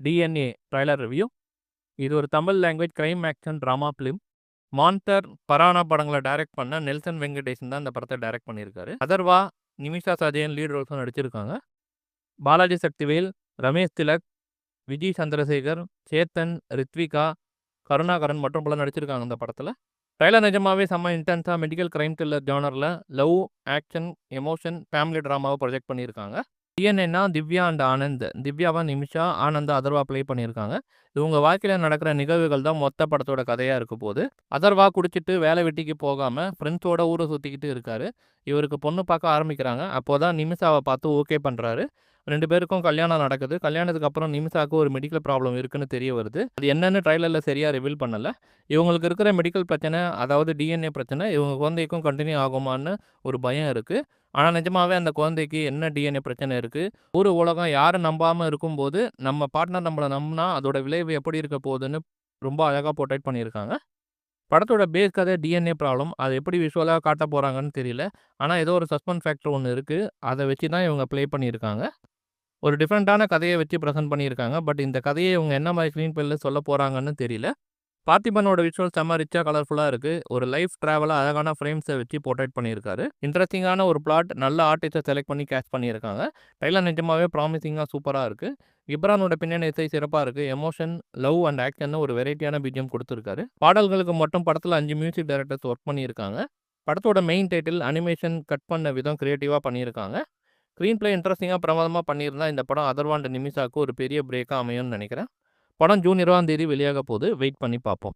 DNA trailer review. இது ஒரு Tamil language crime action drama film. மான்டர், பரானா படங்களை டைரக்ட் பண்ண நெல்சன் வெங்கடேசன் தான் இந்த படத்தை டைரக்ட் பண்ணியிருக்காரு. அதர்வா, நிமிஷா சஜயன் லீட் ரோல்ஸும் நடிச்சிருக்காங்க. பாலாஜி சக்திவேல், ரமேஷ் திலக், விஜய் சந்திரசேகர், சேத்தன், ரித்விகா, கருணாகரன் மற்றும் பலர் நடிச்சிருக்காங்க இந்த படத்தில். ட்ரைலர் நிஜமாவே செம்ம இன்டென்ஸாக மெடிக்கல் கிரைம் த்ரில்லர் ஜானரில் லவ், ஆக்ஷன், எமோஷன், ஃபேமிலி ட்ராமாவை ப்ரொஜெக்ட் பண்ணியிருக்காங்க. டிஎன்ஏன்னா திவ்யா அண்ட் ஆனந்த். திவ்யாவை நிமிஷா, ஆனந்த் அதர்வா ப்ளே பண்ணியிருக்காங்க. இவங்க வாழ்க்கையில் நடக்கிற நிகழ்வுகள் தான் மொத்த படத்தோட கதையாக இருக்க போகுது. அதர்வா குடிச்சிட்டு வேலை வெட்டிக்கு போகாமல் ஃப்ரெண்ட்ஸோட ஊரை சுற்றிக்கிட்டு இருக்காரு. இவருக்கு பொண்ணு பார்க்க ஆரம்பிக்கிறாங்க. அப்போ தான் நிமிஷாவை பார்த்து ஓகே பண்ணுறாரு. 2 பேருக்கும் கல்யாணம் நடக்குது. கல்யாணத்துக்கு அப்புறம் நிமிஷாவுக்கு ஒரு மெடிக்கல் ப்ராப்ளம் இருக்குன்னு தெரிய வருது. அது என்னன்னு ட்ரைலரில் சரியாக ரிவீல் பண்ணல. இவங்களுக்கு இருக்கிற மெடிக்கல் பிரச்சனை, அதாவது டிஎன்ஏ பிரச்சனை, இவங்க குழந்தைக்கும் கண்டினியூ ஆகுமான்னு ஒரு பயம் இருக்குது. ஆனால் நிஜமாவே அந்த குழந்தைக்கு என்ன டிஎன்ஏ பிரச்சனை இருக்குது, ஊர் உலகம் யாரை நம்பாமல் இருக்கும்போது நம்ம பார்ட்னர் நம்மளை நம்பினா அதோட விளைவு எப்படி இருக்க போகுதுன்னு ரொம்ப அழகாக போர்ட்ரேட் பண்ணியிருக்காங்க. படத்தோட பேஸ் கதை டிஎன்ஏ ப்ராப்ளம். அது எப்படி விஷுவலாக காட்ட போகிறாங்கன்னு தெரியல. ஆனால் ஏதோ ஒரு சஸ்பென்ஸ் ஃபேக்டர் ஒன்று இருக்குது. அதை வச்சு தான் இவங்க ப்ளே பண்ணியிருக்காங்க. ஒரு டிஃப்ரெண்ட்டான கதையை வச்சு ப்ரெசென்ட் பண்ணியிருக்காங்க. பட் இந்த கதையை இவங்க என்ன மாதிரி ஸ்க்ரீன் பிளேல சொல்ல போகிறாங்கன்னு தெரியல. பார்த்திபனோட விஷுவல் செம்ம ரிச்சாக கலர்ஃபுல்லாக இருக்குது. ஒரு லைஃப் ட்ராவலாக அழகான ஃப்ரேம்ஸை வச்சு போர்ட்ரேட் பண்ணியிருக்காரு. இன்ட்ரெஸ்டிங்கான ஒரு பிளாட், நல்ல ஆர்டிஸ்ட்டை செலக்ட் பண்ணி கேஸ்ட் பண்ணியிருக்காங்க. ட்ரைலர் நிஜமாவே ப்ராமிசிங்காக சூப்பராக இருக்குது. இப்ரானோட பின்னணி இசை சிறப்பாக இருக்குது. எமோஷன், லவ் அண்ட் ஆக்ஷன் ஒரு வெரைட்டியான பிஜிஎம் கொடுத்துருக்காரு. பாடல்களுக்கு மட்டும் படத்தில் 5 மியூசிக் டைரக்டர்ஸ் ஒர்க் பண்ணியிருக்காங்க. படத்தோட மெயின் டைட்டில் அனிமேஷன் கட் பண்ண விதம் கிரியேட்டிவாக பண்ணியிருக்காங்க. ஸ்க்ரீன் பிளே இன்ட்ரெஸ்டிங்காக பிரமாதமாக பண்ணியிருந்தா இந்த படம் அதர்வா அண்ட் நிமிஷாவுக்கு ஒரு பெரிய பிரேக்காக அமையும்னு நினைக்கிறேன். படம் ஜூன் 20ஆம் தேதி வெளியாக போகுது. வெயிட் பண்ணி பார்ப்போம்.